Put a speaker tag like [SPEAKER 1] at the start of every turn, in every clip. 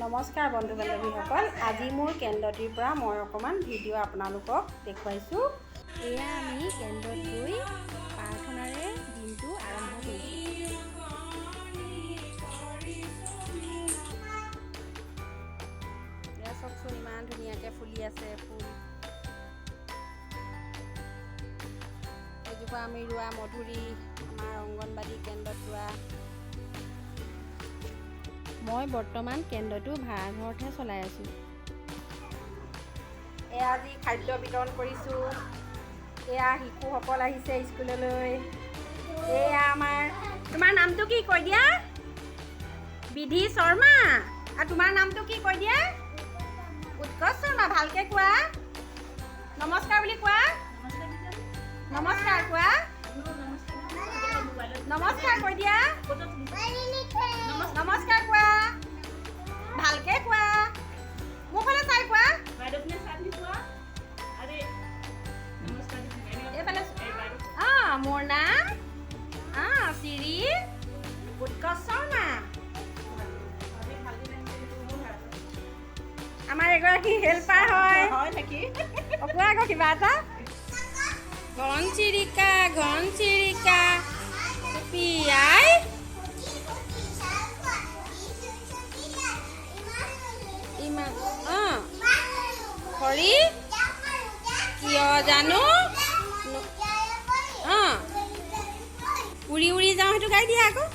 [SPEAKER 1] নমস্কাৰ বন্ধু বান্ধৱীসকল, আজি মোৰ কেন্দ্ৰটিৰ পৰা মই অকণমান ভিডিঅ' আপোনালোকক দেখুৱাইছোঁ। এয়া আমি কেন্দ্ৰত গৈ প্ৰাৰ্থনাৰে দিনটো আৰম্ভ কৰিছোঁ। এয়া চাওকচোন, ইমান ধুনীয়াকৈ ফুলি আছে ফুল। এজোপা আমি ৰোৱা মধুৰি, আমাৰ অংগনবাদী কেন্দ্ৰত ৰোৱা। মই বৰ্তমান কেন্দ্ৰটো ভাড়াঘৰতহে চলাই আছোঁ। এয়া আজি খাদ্য বিতৰণ কৰিছোঁ। এয়া শিশুসকল আহিছে স্কুললৈ। এয়া তোমাৰ নামটো কি কৈ দিয়া? বিধি শৰ্মা। আৰু তোমাৰ নামটো কি কৈ দিয়া? উৎকৰ্ষ শৰ্মা। ভালকৈ কোৱা, নমস্কাৰ বুলি কোৱা। নমস্কাৰ কোৱা, নমস্কাৰ কৈ দিয়া। নমস্কাৰ কোৱা, ভালকে কোৱা, মোৰফালে চাই কোৱা। মোৰ নাম শ্ৰী উৎকৰ্ষ শৰ্মা। আমাৰ এগৰাকী হেল্পাৰ হয় নেকি? কোৱা আকৌ কিবা এটা। ঘনচিৰিকা ঘনচিৰিকা পিয়াই ইমান হৰি কিয় জানো উৰি উৰি যাওঁ, সেইটো গাই দিয়া আকৌ।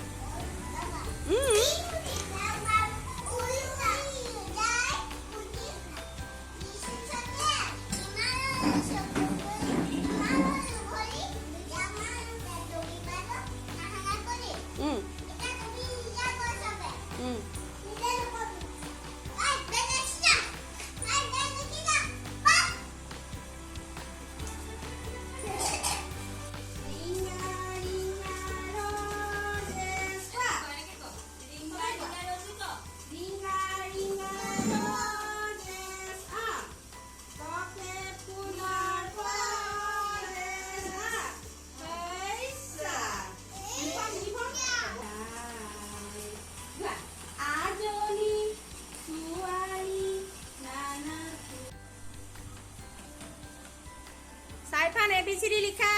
[SPEAKER 1] চাইফান ABCD লিখা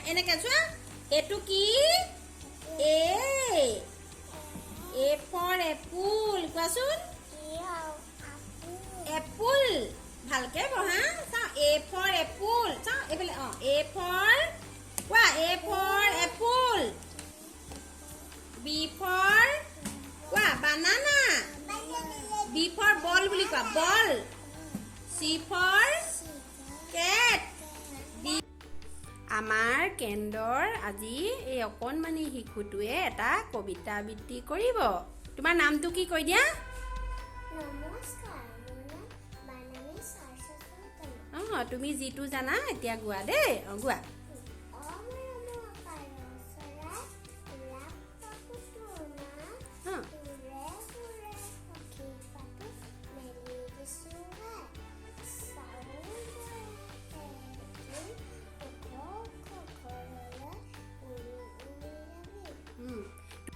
[SPEAKER 1] এনেকে চোৱা। এইটো কি? এ ফৰ এপুল। কোৱাচোন এপুল। ভালকে পঢ়া। চাওঁ, এ ফৰ এপুল। চাওঁ এইফালে। এ ফৰ কোৱা, এ ফৰ এপুল। বি ফৰ কোৱা, বানানা। বি ফৰ বল বুলি কোৱা, বল। চি ফৰ কেট। আমাৰ কেন্দ্ৰৰ আজি এই অকণমানি শিশুটোৱে এটা কবিতা আবৃত্তি কৰিব। তোমাৰ নামটো কি কৈ দিয়া? তুমি যিটো জানা এতিয়া গোৱা দেই। গোৱা।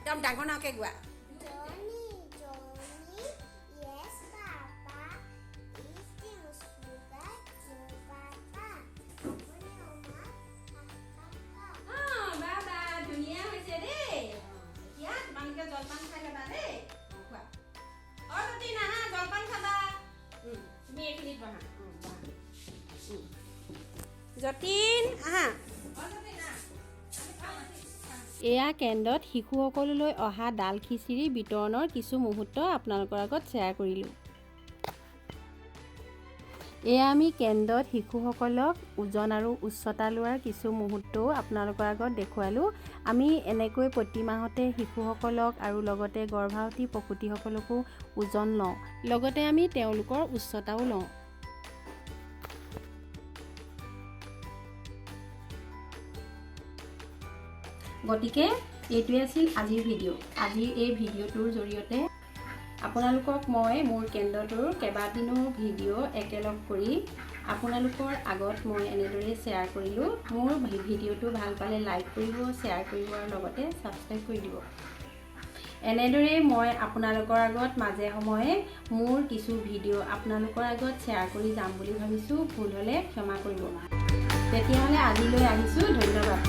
[SPEAKER 1] একদম ডাঙৰ নাওকে গোৱা। ধুনীয়া হৈছে দেই। এতিয়া তোমালোকে জলপান খাই ল'বা দেই। খোৱা। যতীন আহা, জলপান খাবা। তুমি এইখিনিত বহা। যতীন আহা। এয়া কেন্দ্ৰত শিশুসকললৈ অহা দাল খিচিৰি বিতৰণৰ কিছু মুহূৰ্ত আপোনালোকৰ আগত শ্বেয়াৰ কৰিলোঁ। এয়া আমি কেন্দ্ৰত শিশুসকলক ওজন আৰু উচ্চতা লোৱাৰ কিছু মুহূৰ্তও আপোনালোকৰ আগত দেখুৱালোঁ। আমি এনেকৈ প্ৰতি মাহতে শিশুসকলক আৰু লগতে গৰ্ভৱতী প্ৰসূতিসকলকো ওজন লওঁ, লগতে আমি তেওঁলোকৰ উচ্চতাও লওঁ। গতিকে এইটোৱে আছিল আজিৰ ভিডিঅ'। আজিৰ এই ভিডিঅ'টোৰ জৰিয়তে আপোনালোকক মই মোৰ কেন্দ্ৰটোৰ কেইবাদিনো ভিডিঅ' একেলগ কৰি আপোনালোকৰ আগত মই এনেদৰে শ্বেয়াৰ কৰিলোঁ। মোৰ ভিডিঅ'টো ভাল পালে লাইক কৰিব, শ্বেয়াৰ কৰিব আৰু লগতে ছাবস্ক্ৰাইব কৰি দিব। এনেদৰেই মই আপোনালোকৰ আগত মাজে সময়ে মোৰ কিছু ভিডিঅ' আপোনালোকৰ আগত শ্বেয়াৰ কৰি যাম বুলি ভাবিছোঁ। ভুল হ'লে ক্ষমা কৰিব। তেতিয়াহ'লে আজিলৈ আহিছোঁ। ধন্যবাদ।